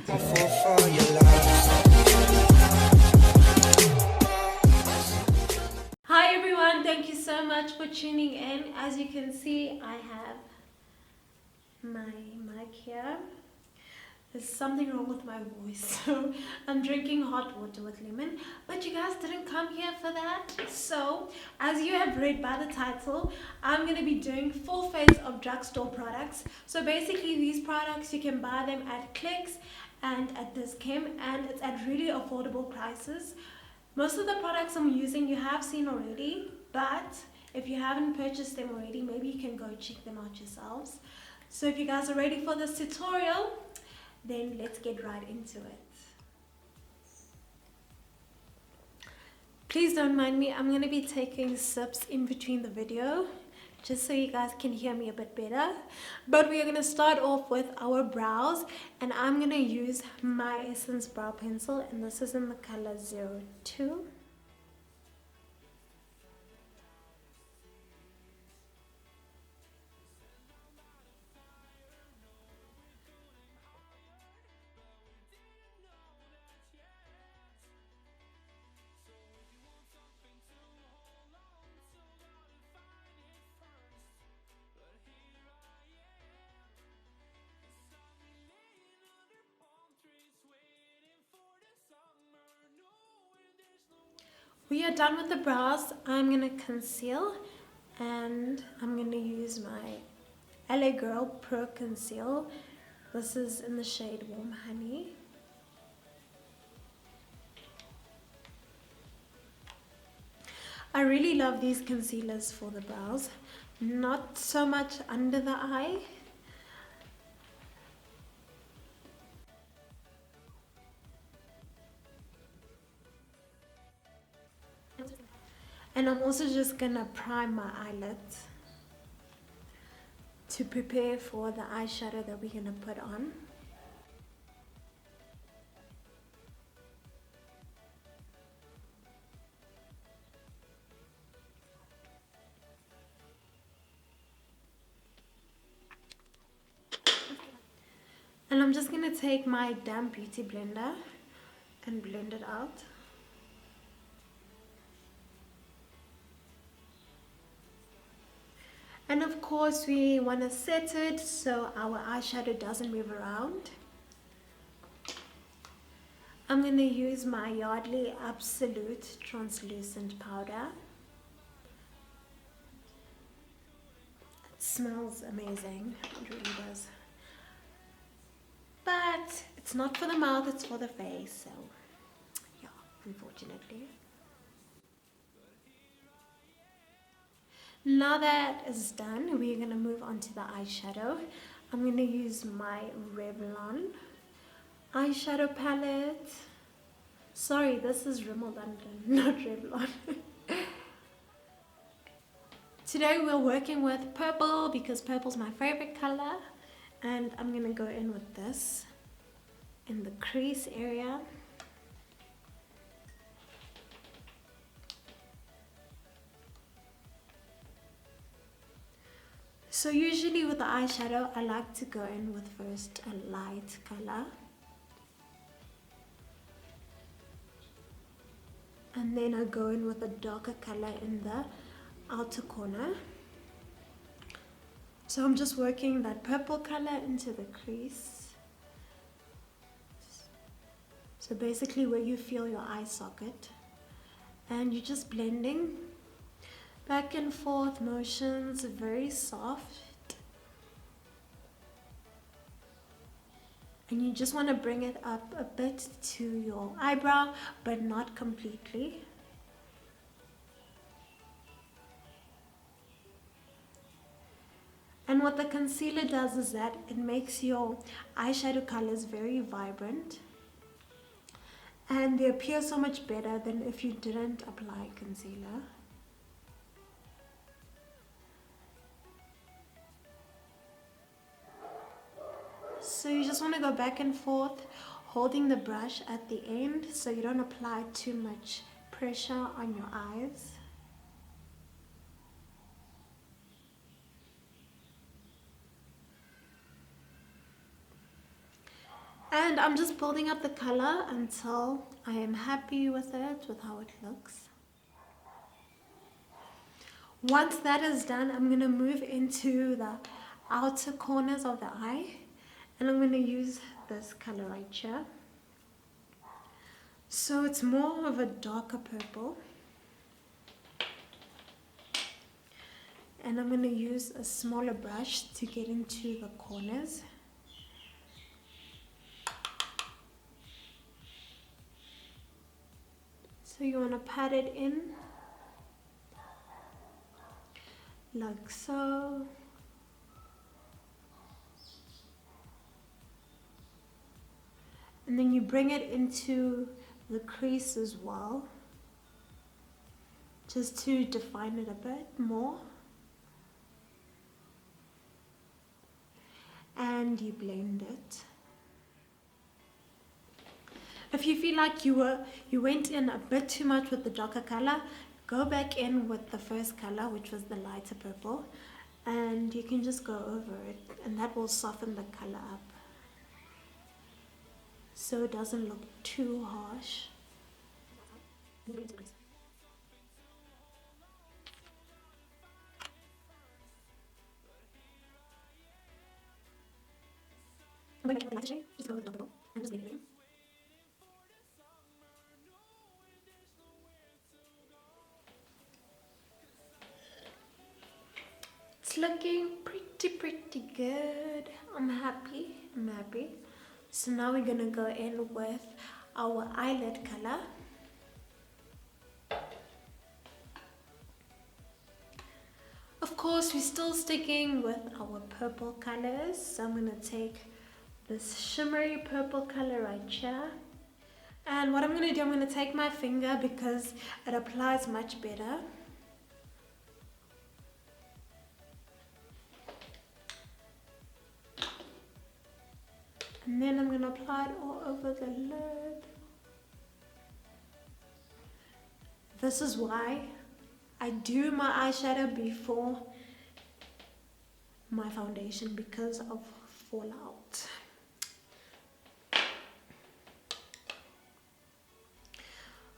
I fall for your love. Hi everyone, thank you so much for tuning in. As you can see, I have my mic here. There's something wrong with my voice, so I'm drinking hot water with lemon. But you guys didn't come here for that. So, as you have read by the title, I'm going to be doing full face of drugstore products. So basically these products, you can buy them at Clicks and at Dischem, and it's at really affordable prices. Most of the products I'm using you have seen already, but if you haven't purchased them already, maybe you can go check them out yourselves. So if you guys are ready for this tutorial, then let's get right into it. Please don't mind me, I'm going to be taking sips in between the video, just so you guys can hear me a bit better. But we are going to start off with our brows, and I'm going to use my Essence brow pencil, and this is in the color 02. We are done with the brows. I'm going to conceal, and I'm going to use my LA Girl Pro Conceal. This is in the shade Warm Honey. I really love these concealers for the brows. Not so much under the eye. And I'm also just gonna prime my eyelids to prepare for the eyeshadow that we're gonna put on. And I'm just gonna take my damp beauty blender and blend it out. And of course we want to set it so our eyeshadow doesn't move around. I'm going to use my Yardley Absolute Translucent Powder. It smells amazing, it really does. But it's not for the mouth, it's for the face, so yeah, unfortunately. Now that is done, we're going to move on to the eyeshadow. I'm going to use my Revlon eyeshadow palette. Sorry, this is Rimmel London, not Revlon. Today we're working with purple because purple's my favorite color. And I'm going to go in with this in the crease area. So usually with the eyeshadow, I like to go in with first a light color. And then I go in with a darker color in the outer corner. So I'm just working that purple color into the crease. So basically where you feel your eye socket. And you're just blending. Back and forth motions, very soft. And you just want to bring it up a bit to your eyebrow, but not completely. And what the concealer does is that it makes your eyeshadow colors very vibrant. And they appear so much better than if you didn't apply concealer. So you just want to go back and forth, holding the brush at the end so you don't apply too much pressure on your eyes. And I'm just building up the color until I am happy with it, with how it looks. Once that is done, I'm going to move into the outer corners of the eye, and I'm going to use this color right here. So it's more of a darker purple. And I'm going to use a smaller brush to get into the corners. So you want to pat it in like so. And then you bring it into the crease as well, just to define it a bit more. And you blend it. If you feel like you went in a bit too much with the darker color, go back in with the first color, which was the lighter purple, and you can just go over it, and that will soften the color up so it doesn't look too harsh. It's looking pretty good. I'm happy. So now we're gonna go in with our eyelid color. Of course, we're still sticking with our purple colors. So I'm gonna take this shimmery purple color right here. And what I'm gonna do, I'm gonna take my finger because it applies much better. And then I'm going to apply it all over the lid. This is why I do my eyeshadow before my foundation, because of fallout.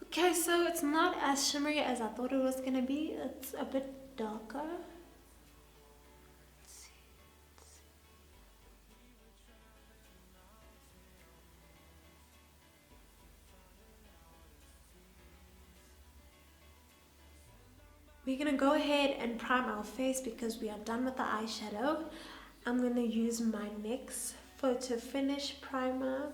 Okay, so it's not as shimmery as I thought it was going to be. It's a bit darker. We're going to go ahead and prime our face because we are done with the eyeshadow. I'm going to use my NYX Photo Finish Primer.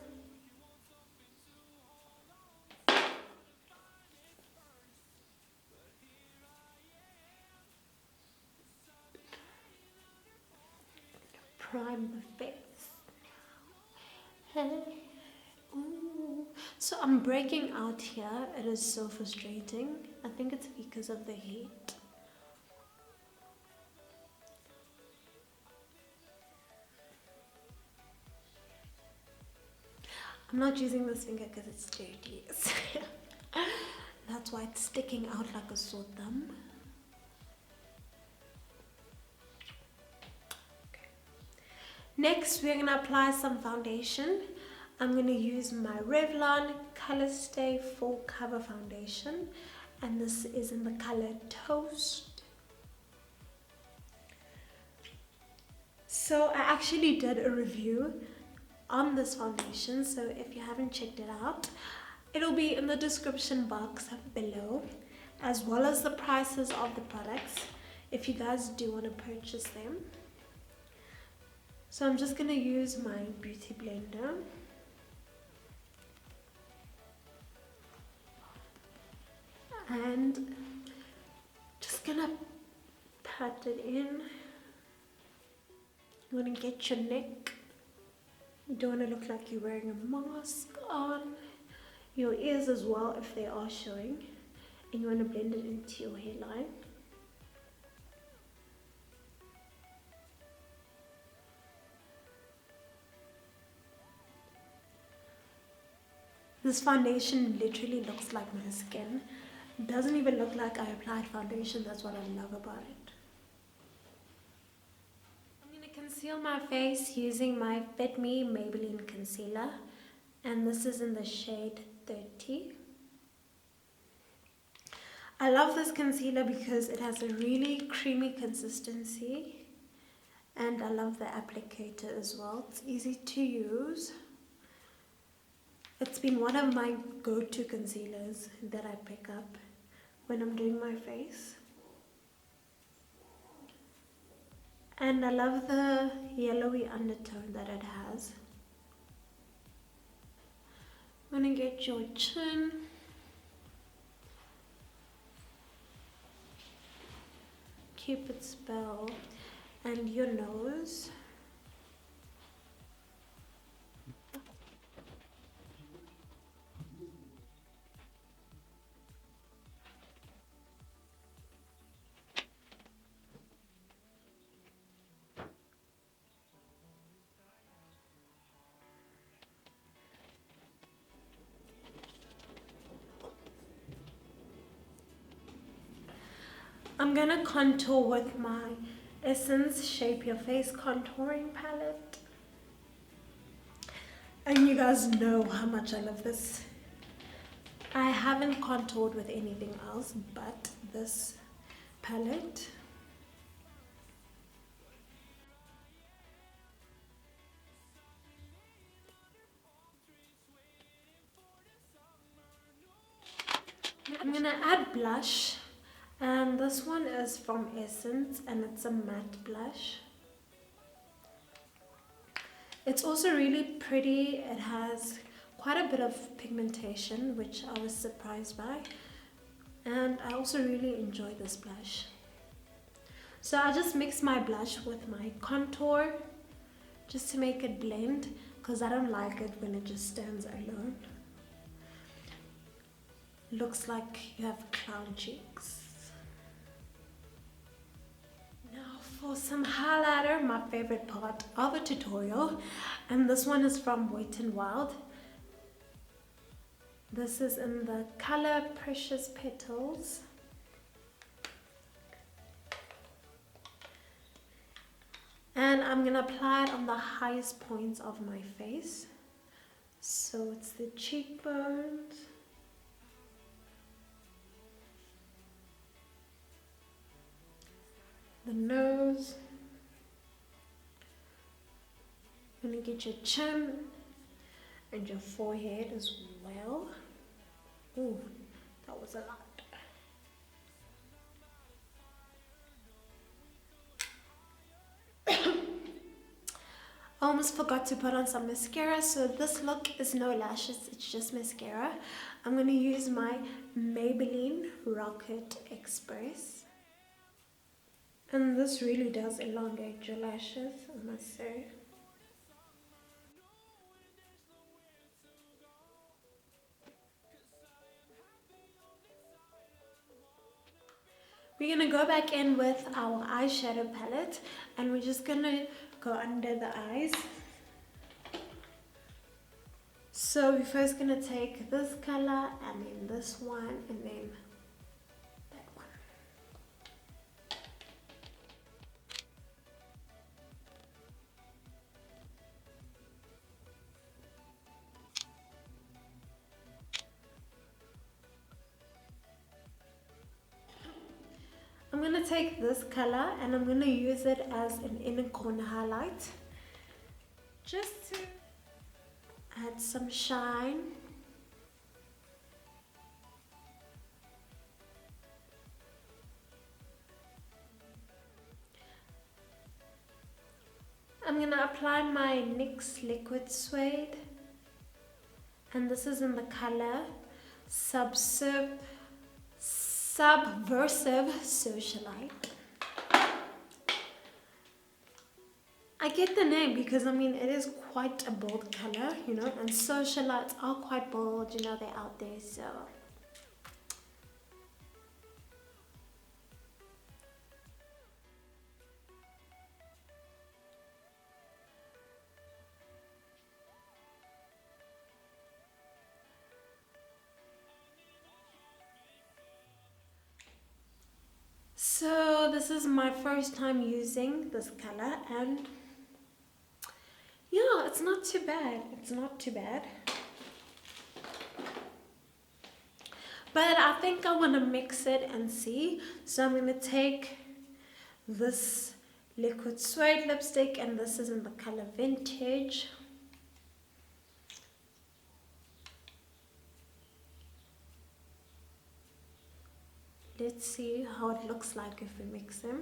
Prime the face. Hey. Ooh. So I'm breaking out here. It is so frustrating. I think it's because of the heat. I'm not using this finger because it's dirty. That's why it's sticking out like a sore thumb. Okay. Next, we're going to apply some foundation. I'm going to use my Revlon Color Stay Full Cover Foundation, and this is in the color Toast. So I actually did a review on this foundation, so if you haven't checked it out, it'll be in the description box below, as well as the prices of the products if you guys do want to purchase them. So I'm just going to use my beauty blender. And just gonna pat it in. You want to get your neck. You don't want to look like you're wearing a mask on. Your ears as well, if they are showing. And you want to blend it into your hairline. This foundation literally looks like my skin. It doesn't even look like I applied foundation. That's what I love about it. I'm going to conceal my face using my Fit Me Maybelline concealer. and this is in the shade 30. I love this concealer because it has a really creamy consistency, and I love the applicator as well. It's easy to use. It's been one of my go-to concealers that I pick up when I'm doing my face. And I love the yellowy undertone that it has. I'm gonna get your chin. Cupid's bow and your nose. I'm gonna contour with my Essence Shape Your Face contouring palette. And you guys know how much I love this. I haven't contoured with anything else but this palette. I'm gonna add blush. And this one is from Essence and it's a matte blush. It's also really pretty. It has quite a bit of pigmentation, which I was surprised by. And I also really enjoy this blush. So I just mix my blush with my contour just to make it blend, because I don't like it when it just stands alone. Looks like you have clown cheeks. Now for some highlighter, my favorite part of a tutorial, and this one is from Wet n Wild. This is in the color Precious Petals. And I'm gonna apply it on the highest points of my face. So it's the cheekbones, the nose. I'm gonna get your chin and your forehead as well. Ooh, that was a lot. I almost forgot to put on some mascara, so this look is no lashes, it's just mascara. I'm gonna use my Maybelline Rocket Express. And this really does elongate your lashes, I must say. We're gonna go back in with our eyeshadow palette and we're just gonna go under the eyes. So we're first gonna take this color and then this one and then that one. I'm going to take this color and I'm going to use it as an inner corner highlight, just to add some shine. I'm going to apply my NYX Liquid Suede, and this is in the color Subversive Socialite. I get the name because, I mean, it is quite a bold color, you know, and socialites are quite bold, you know, they're out there, so. So this is my first time using this color, and yeah, it's not too bad. It's not too bad. but I think I want to mix it and see. So I'm going to take this liquid suede lipstick, and this is in the color Vintage. Let's see how it looks like if we mix them.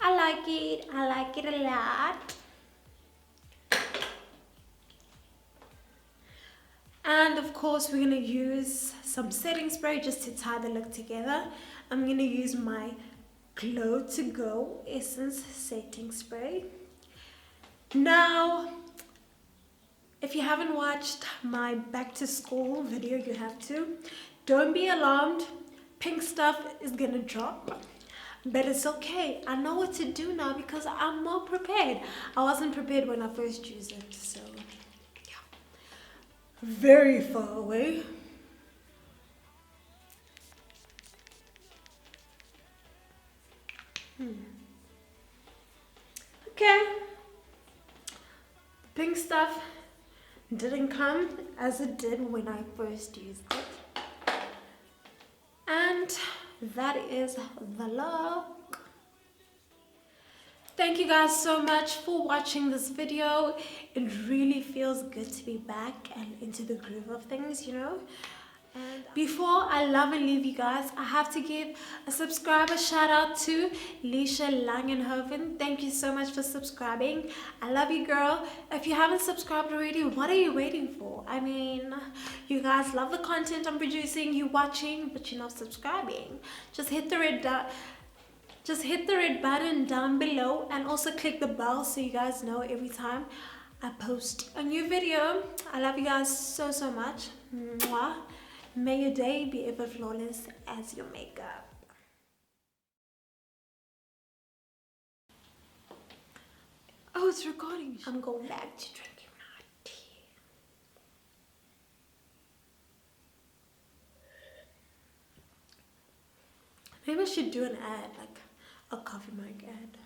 I like it a lot. And of course we're going to use some setting spray just to tie the look together. I'm going to use my Glow to Go Essence setting spray. Now, if you haven't watched my back to school video, you have to. Don't be alarmed, pink stuff is gonna drop, but it's okay. I know what to do now because I'm more prepared. I wasn't prepared when I first used it, so yeah. Very far away. Okay, pink stuff didn't come as it did when I first used it, and that is the look. Thank you guys so much for watching this video. It really feels good to be back and into the groove of things, you know. And before I love and leave you guys, I have to give a subscriber shout out to Leisha Langenhoven. Thank you so much for subscribing. I love you, girl. If you haven't subscribed already, what are you waiting for? I mean, you guys love the content I'm producing, you're watching, but you're not subscribing. Just hit the red button down below, and also click the bell so you guys know every time I post a new video. I love you guys so much. Mwah. May your day be ever flawless as your makeup. Oh, it's recording. I'm going back to drinking my tea. Maybe I should do an ad, like a coffee mug ad.